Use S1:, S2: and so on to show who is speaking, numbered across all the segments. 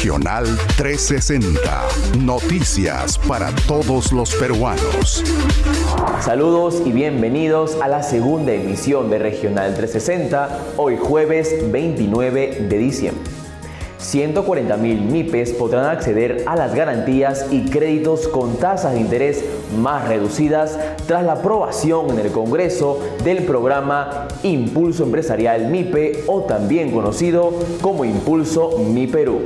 S1: Regional 360. Noticias para todos los peruanos.
S2: Saludos y bienvenidos a la segunda emisión de Regional 360, hoy jueves 29 de diciembre. 140.000 MIPES podrán acceder a las garantías y créditos con tasas de interés más reducidas tras la aprobación en el Congreso del programa Impulso Empresarial MIPE, o también conocido como Impulso Mi Perú.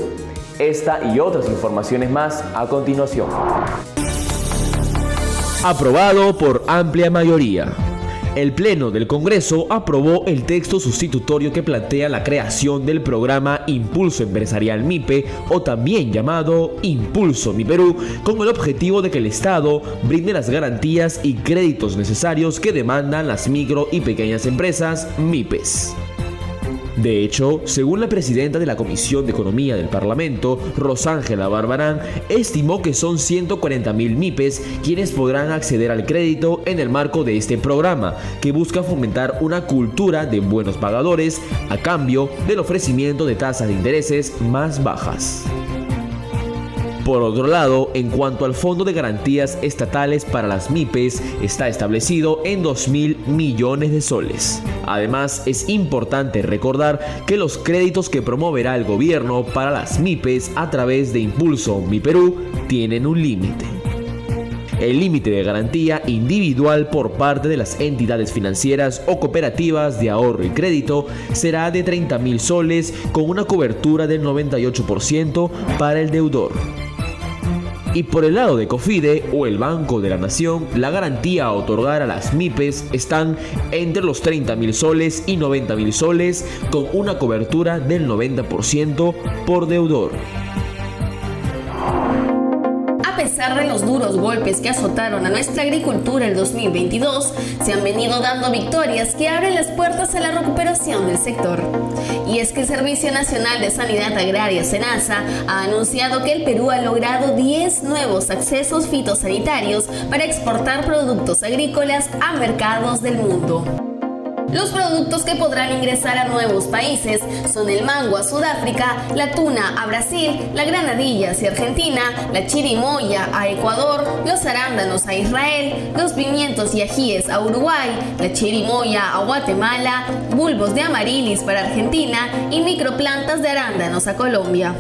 S2: Esta y otras informaciones más a continuación. Aprobado por amplia mayoría. El Pleno del Congreso aprobó el texto sustitutorio que plantea la creación del programa Impulso Empresarial MIPE, o también llamado Impulso Mi Perú, con el objetivo de que el Estado brinde las garantías y créditos necesarios que demandan las micro y pequeñas empresas MIPES. De hecho, según la presidenta de la Comisión de Economía del Parlamento, Rosángela Barbarán, estimó que son 140.000 MIPES quienes podrán acceder al crédito en el marco de este programa, que busca fomentar una cultura de buenos pagadores a cambio del ofrecimiento de tasas de intereses más bajas. Por otro lado, en cuanto al Fondo de Garantías Estatales para las MIPES, está establecido en 2.000 millones de soles. Además, es importante recordar que los créditos que promoverá el gobierno para las MIPES a través de Impulso Mi Perú tienen un límite. El límite de garantía individual por parte de las entidades financieras o cooperativas de ahorro y crédito será de 30.000 soles con una cobertura del 98% para el deudor. Y por el lado de COFIDE o el Banco de la Nación, la garantía a otorgar a las MIPES están entre los 30.000 soles y 90.000 soles con una cobertura del 90% por deudor.
S3: A pesar de los duros golpes que azotaron a nuestra agricultura el 2022, se han venido dando victorias que abren las puertas a la recuperación del sector. Y es que el Servicio Nacional de Sanidad Agraria, SENASA, ha anunciado que el Perú ha logrado 10 nuevos accesos fitosanitarios para exportar productos agrícolas a mercados del mundo. Los productos que podrán ingresar a nuevos países son el mango a Sudáfrica, la tuna a Brasil, la granadilla hacia Argentina, la chirimoya a Ecuador, los arándanos a Israel, los pimientos y ajíes a Uruguay, la chirimoya a Guatemala, bulbos de amarilis para Argentina y microplantas de arándanos a Colombia.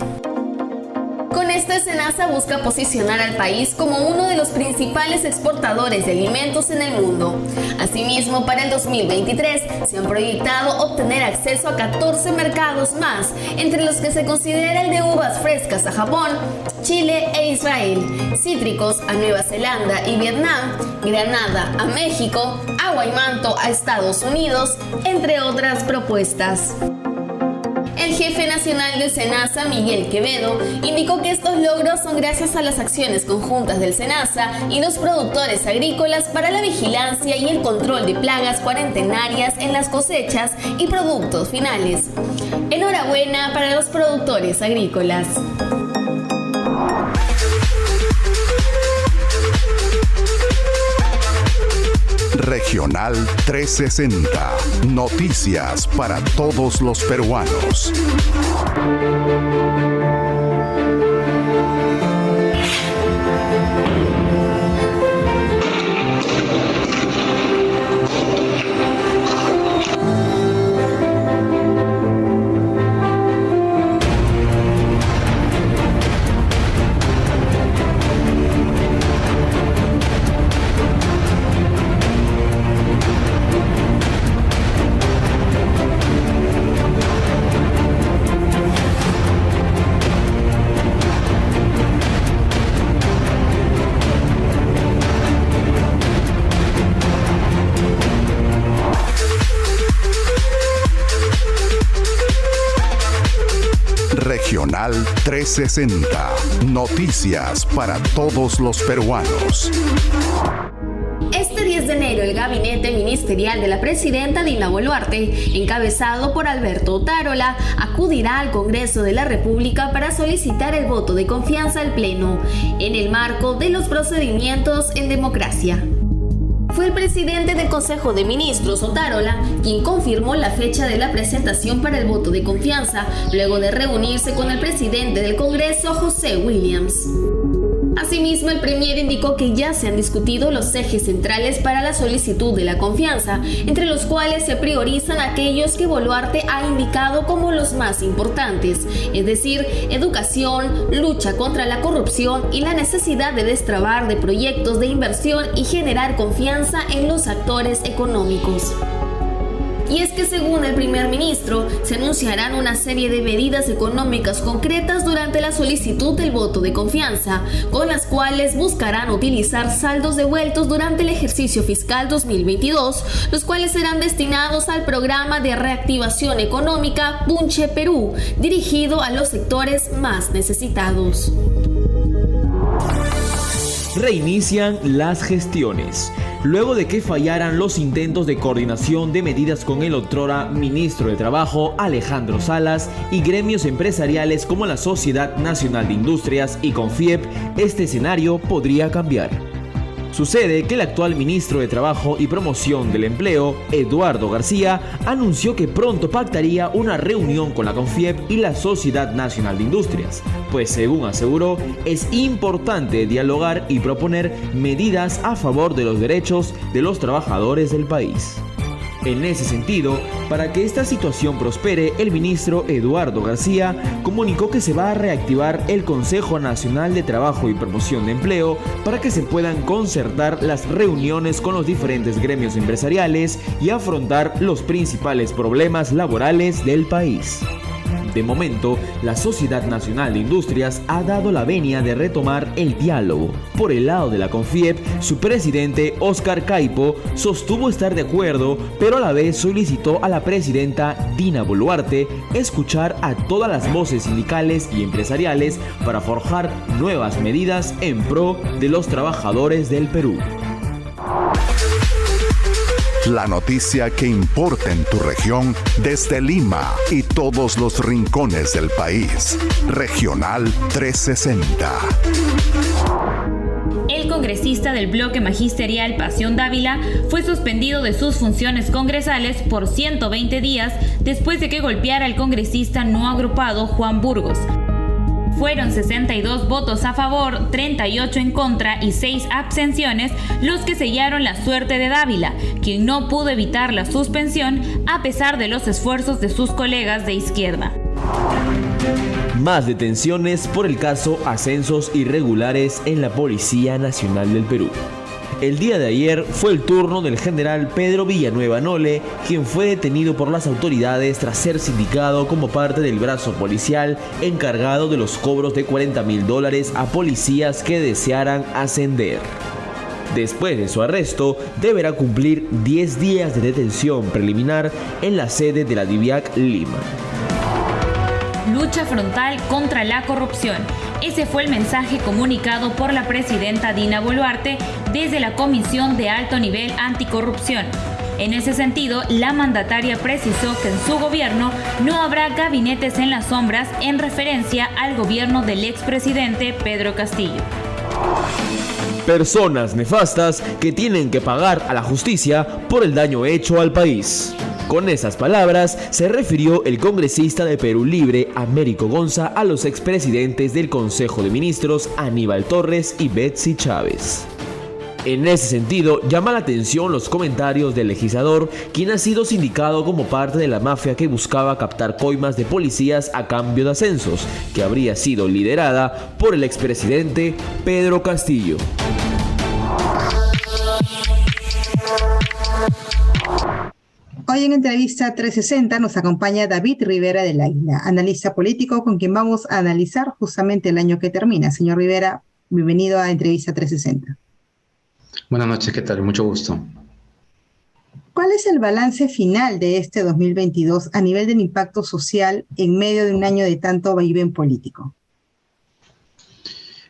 S3: Con esto, SENASA busca posicionar al país como uno de los principales exportadores de alimentos en el mundo. Asimismo, para el 2023 se han proyectado obtener acceso a 14 mercados más, entre los que se considera el de uvas frescas a Japón, Chile e Israel, cítricos a Nueva Zelanda y Vietnam, granada a México, agua y manto a Estados Unidos, entre otras propuestas. El jefe nacional del SENASA, Miguel Quevedo, indicó que estos logros son gracias a las acciones conjuntas del SENASA y los productores agrícolas para la vigilancia y el control de plagas cuarentenarias en las cosechas y productos finales. Enhorabuena para los productores agrícolas.
S1: Regional 360. Noticias para todos los peruanos. Regional 360. Noticias para todos los peruanos.
S3: Este 10 de enero, el gabinete ministerial de la presidenta Dina Boluarte, encabezado por Alberto Otárola, acudirá al Congreso de la República para solicitar el voto de confianza al Pleno, en el marco de los procedimientos en democracia. Fue el presidente del Consejo de Ministros, Otárola, quien confirmó la fecha de la presentación para el voto de confianza, luego de reunirse con el presidente del Congreso, José Williams. Asimismo, el premier indicó que ya se han discutido los ejes centrales para la solicitud de la confianza, entre los cuales se priorizan aquellos que Boluarte ha indicado como los más importantes, es decir, educación, lucha contra la corrupción y la necesidad de destrabar de proyectos de inversión y generar confianza en los actores económicos. Y es que según el primer ministro, se anunciarán una serie de medidas económicas concretas durante la solicitud del voto de confianza, con las cuales buscarán utilizar saldos devueltos durante el ejercicio fiscal 2022, los cuales serán destinados al programa de reactivación económica Punche Perú, dirigido a los sectores más necesitados.
S2: Reinician las gestiones. Luego de que fallaran los intentos de coordinación de medidas con el otrora ministro de Trabajo, Alejandro Salas, y gremios empresariales como la Sociedad Nacional de Industrias y Confiep, este escenario podría cambiar. Sucede que el actual ministro de Trabajo y Promoción del Empleo, Eduardo García, anunció que pronto pactaría una reunión con la Confiep y la Sociedad Nacional de Industrias, pues según aseguró, es importante dialogar y proponer medidas a favor de los derechos de los trabajadores del país. En ese sentido, para que esta situación prospere, el ministro Eduardo García comunicó que se va a reactivar el Consejo Nacional de Trabajo y Promoción de Empleo para que se puedan concertar las reuniones con los diferentes gremios empresariales y afrontar los principales problemas laborales del país. De momento, la Sociedad Nacional de Industrias ha dado la venia de retomar el diálogo. Por el lado de la Confiep, su presidente, Óscar Caipo, sostuvo estar de acuerdo, pero a la vez solicitó a la presidenta Dina Boluarte escuchar a todas las voces sindicales y empresariales para forjar nuevas medidas en pro de los trabajadores del Perú.
S1: La noticia que importa en tu región desde Lima y todos los rincones del país. Regional 360.
S4: El congresista del bloque magisterial Pasión Dávila fue suspendido de sus funciones congresales por 120 días después de que golpeara al congresista no agrupado Juan Burgos. Fueron 62 votos a favor, 38 en contra y 6 abstenciones los que sellaron la suerte de Dávila, quien no pudo evitar la suspensión a pesar de los esfuerzos de sus colegas de izquierda.
S2: Más detenciones por el caso ascensos irregulares en la Policía Nacional del Perú. El día de ayer fue el turno del general Pedro Villanueva Nole, quien fue detenido por las autoridades tras ser sindicado como parte del brazo policial encargado de los cobros de $40,000 a policías que desearan ascender. Después de su arresto, deberá cumplir 10 días de detención preliminar en la sede de la DIVIAC Lima.
S4: Lucha frontal contra la corrupción. Ese fue el mensaje comunicado por la presidenta Dina Boluarte desde la Comisión de Alto Nivel Anticorrupción. En ese sentido, la mandataria precisó que en su gobierno no habrá gabinetes en las sombras en referencia al gobierno del expresidente Pedro Castillo.
S2: Personas nefastas que tienen que pagar a la justicia por el daño hecho al país. Con esas palabras se refirió el congresista de Perú Libre, Américo Gonza, a los expresidentes del Consejo de Ministros, Aníbal Torres y Betsy Chávez. En ese sentido, llama la atención los comentarios del legislador, quien ha sido sindicado como parte de la mafia que buscaba captar coimas de policías a cambio de ascensos, que habría sido liderada por el expresidente Pedro Castillo.
S5: Hoy en Entrevista 360 nos acompaña David Rivera del Águila, analista político con quien vamos a analizar justamente el año que termina. Señor Rivera, bienvenido a Entrevista 360.
S6: Buenas noches, ¿qué tal? Mucho gusto.
S5: ¿Cuál es el balance final de este 2022 a nivel del impacto social en medio de un año de tanto vaivén político?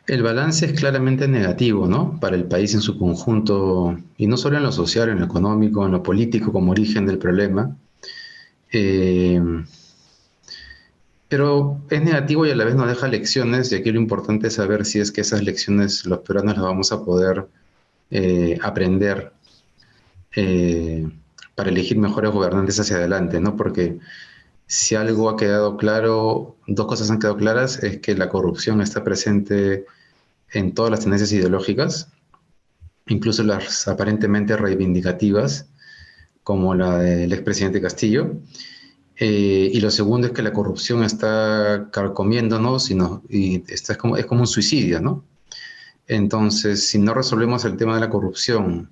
S6: El balance es claramente negativo, ¿no? Para el país en su conjunto, y no solo en lo social, en lo económico, en lo político como origen del problema. Pero es negativo y a la vez nos deja lecciones, y aquí lo importante es saber si es que esas lecciones los peruanos las vamos a poder aprender para elegir mejores gobernantes hacia adelante, ¿no? Porque si algo ha quedado claro, dos cosas han quedado claras, es que la corrupción está presente en todas las tendencias ideológicas, incluso las aparentemente reivindicativas, como la del expresidente Castillo. Y lo segundo es que la corrupción está carcomiéndonos y es como un suicidio, ¿no? Entonces, si no resolvemos el tema de la corrupción,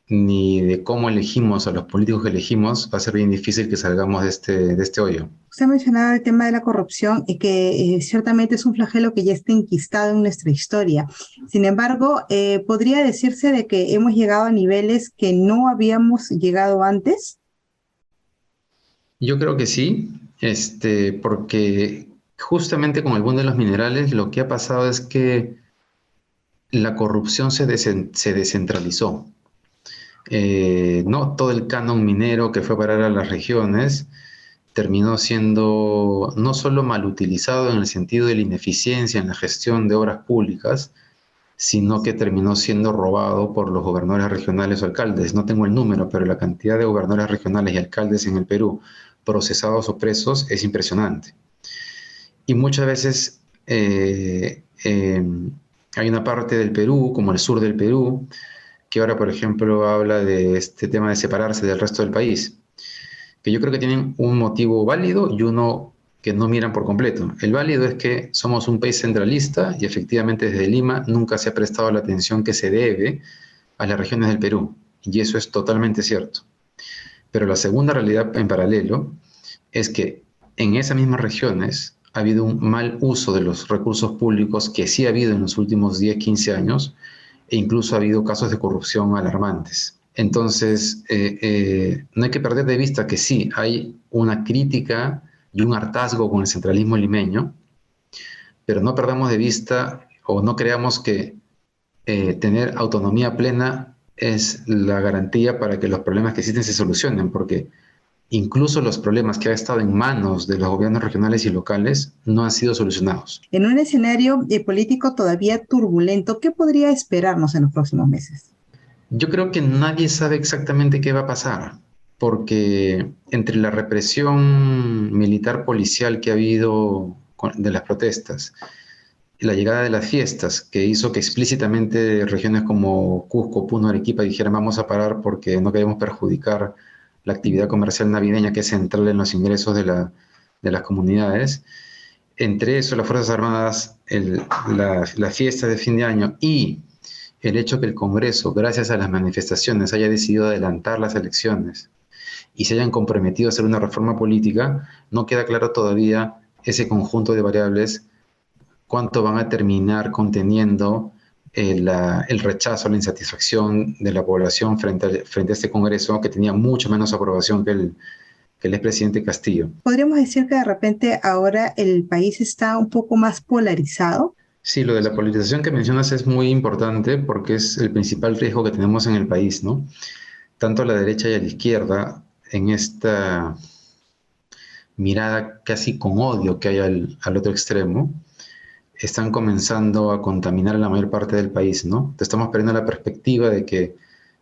S6: ni de cómo elegimos a los políticos que elegimos, va a ser bien difícil que salgamos de este hoyo.
S5: Usted mencionaba el tema de la corrupción y que ciertamente es un flagelo que ya está enquistado en nuestra historia. Sin embargo, ¿podría decirse de que hemos llegado a niveles que no habíamos llegado antes?
S6: Yo creo que sí, porque justamente con el boom de los minerales lo que ha pasado es que la corrupción se descentralizó. No todo el canon minero que fue a parar a las regiones terminó siendo no solo mal utilizado en el sentido de la ineficiencia en la gestión de obras públicas, sino que terminó siendo robado por los gobernadores regionales o alcaldes. No tengo el número, pero la cantidad de gobernadores regionales y alcaldes en el Perú procesados o presos es impresionante. Y muchas veces hay una parte del Perú, como el sur del Perú, que ahora, por ejemplo, habla de este tema de separarse del resto del país, que yo creo que tienen un motivo válido y uno que no miran por completo. El válido es que somos un país centralista y efectivamente desde Lima nunca se ha prestado la atención que se debe a las regiones del Perú, y eso es totalmente cierto. Pero la segunda realidad en paralelo es que en esas mismas regiones ha habido un mal uso de los recursos públicos que sí ha habido en los últimos 10, 15 años, e incluso ha habido casos de corrupción alarmantes. Entonces, no hay que perder de vista que sí, hay una crítica y un hartazgo con el centralismo limeño, pero no perdamos de vista o no creamos que tener autonomía plena es la garantía para que los problemas que existen se solucionen, porque incluso los problemas que han estado en manos de los gobiernos regionales y locales no han sido solucionados.
S5: En un escenario político todavía turbulento, ¿qué podría esperarnos en los próximos meses?
S6: Yo creo que nadie sabe exactamente qué va a pasar, porque entre la represión militar policial que ha habido de las protestas, la llegada de las fiestas, que hizo que explícitamente regiones como Cusco, Puno, Arequipa dijeran vamos a parar porque no queremos perjudicar la actividad comercial navideña que es central en los ingresos de las comunidades. Entre eso, las Fuerzas Armadas, la fiesta de fin de año y el hecho que el Congreso, gracias a las manifestaciones, haya decidido adelantar las elecciones y se hayan comprometido a hacer una reforma política, no queda claro todavía ese conjunto de variables, cuánto van a terminar conteniendo el rechazo, la insatisfacción de la población frente a este Congreso que tenía mucho menos aprobación que el expresidente Castillo.
S5: ¿Podríamos decir que de repente ahora el país está un poco más polarizado?
S6: Sí, lo de la polarización que mencionas es muy importante porque es el principal riesgo que tenemos en el país, ¿no? Tanto a la derecha y a la izquierda, en esta mirada casi con odio que hay al otro extremo, están comenzando a contaminar a la mayor parte del país, ¿no? Estamos perdiendo la perspectiva de que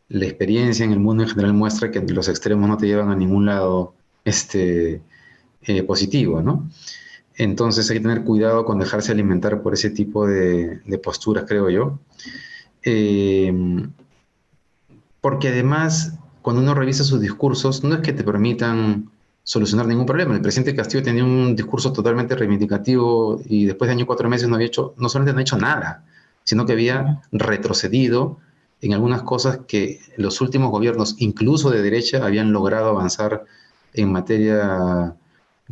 S6: la experiencia en el mundo en general muestra que los extremos no te llevan a ningún lado positivo, ¿no? Entonces hay que tener cuidado con dejarse alimentar por ese tipo de posturas, creo yo. Porque además, cuando uno revisa sus discursos, no es que te permitan solucionar ningún problema. El presidente Castillo tenía un discurso totalmente reivindicativo y después de año 4 meses no solamente no ha hecho nada, sino que había retrocedido en algunas cosas que los últimos gobiernos, incluso de derecha, habían logrado avanzar en materia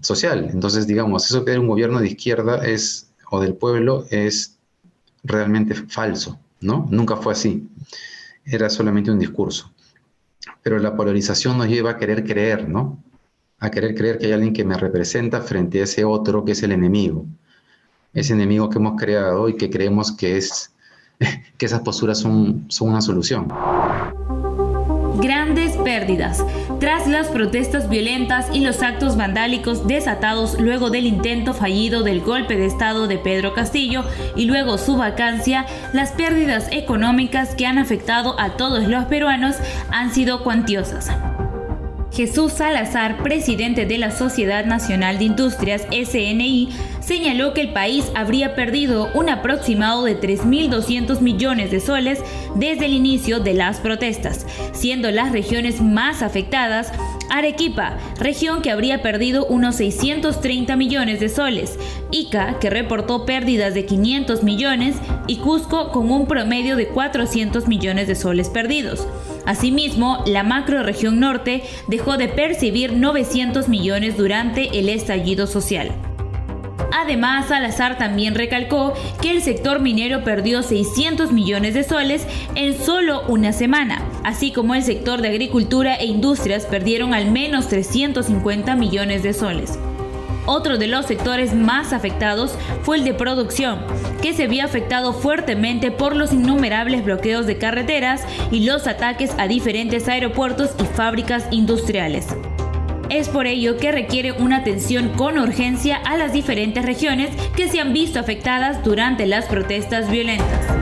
S6: social. Entonces, digamos, eso que era un gobierno de izquierda o del pueblo es realmente falso, ¿no? Nunca fue así. Era solamente un discurso. Pero la polarización nos lleva a querer creer, ¿no? A querer creer que hay alguien que me representa frente a ese otro que es el enemigo. Ese enemigo que hemos creado y que creemos que esas posturas son una solución.
S4: Grandes pérdidas. tras las protestas violentas y los actos vandálicos desatados luego del intento fallido del golpe de estado de Pedro Castillo y luego su vacancia, las pérdidas económicas que han afectado a todos los peruanos han sido cuantiosas. Jesús Salazar, presidente de la Sociedad Nacional de Industrias, SNI, señaló que el país habría perdido un aproximado de 3.200 millones de soles desde el inicio de las protestas, siendo las regiones más afectadas Arequipa, región que habría perdido unos 630 millones de soles, Ica, que reportó pérdidas de 500 millones, y Cusco con un promedio de 400 millones de soles perdidos. Asimismo, la macrorregión norte dejó de percibir 900 millones durante el estallido social. Además, Salazar también recalcó que el sector minero perdió 600 millones de soles en solo una semana, así como el sector de agricultura e industrias perdieron al menos 350 millones de soles. Otro de los sectores más afectados fue el de producción, que se vio afectado fuertemente por los innumerables bloqueos de carreteras y los ataques a diferentes aeropuertos y fábricas industriales. Es por ello que requiere una atención con urgencia a las diferentes regiones que se han visto afectadas durante las protestas violentas.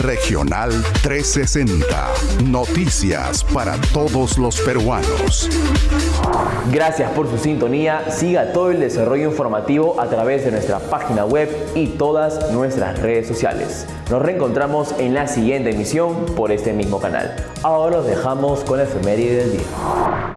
S1: Regional 360. Noticias para todos los peruanos.
S2: Gracias por su sintonía. Siga todo el desarrollo informativo a través de nuestra página web y todas nuestras redes sociales. Nos reencontramos en la siguiente emisión por este mismo canal. Ahora los dejamos con la efeméride del día.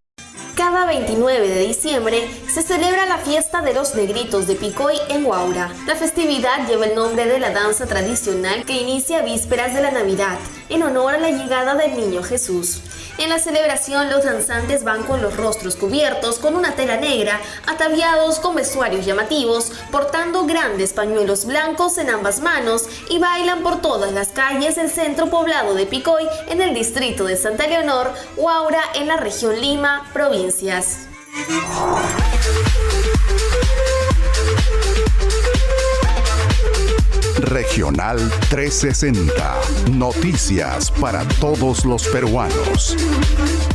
S3: Cada 29 de diciembre se celebra la fiesta de los Negritos de Picoy en Huaura. La festividad lleva el nombre de la danza tradicional que inicia a vísperas de la Navidad, en honor a la llegada del Niño Jesús. En la celebración, los danzantes van con los rostros cubiertos con una tela negra, ataviados con vestuarios llamativos, portando grandes pañuelos blancos en ambas manos y bailan por todas las calles del centro poblado de Picoy, en el distrito de Santa Leonor, Huaura, en la región Lima, provincias.
S1: Regional 360. Noticias para todos los peruanos.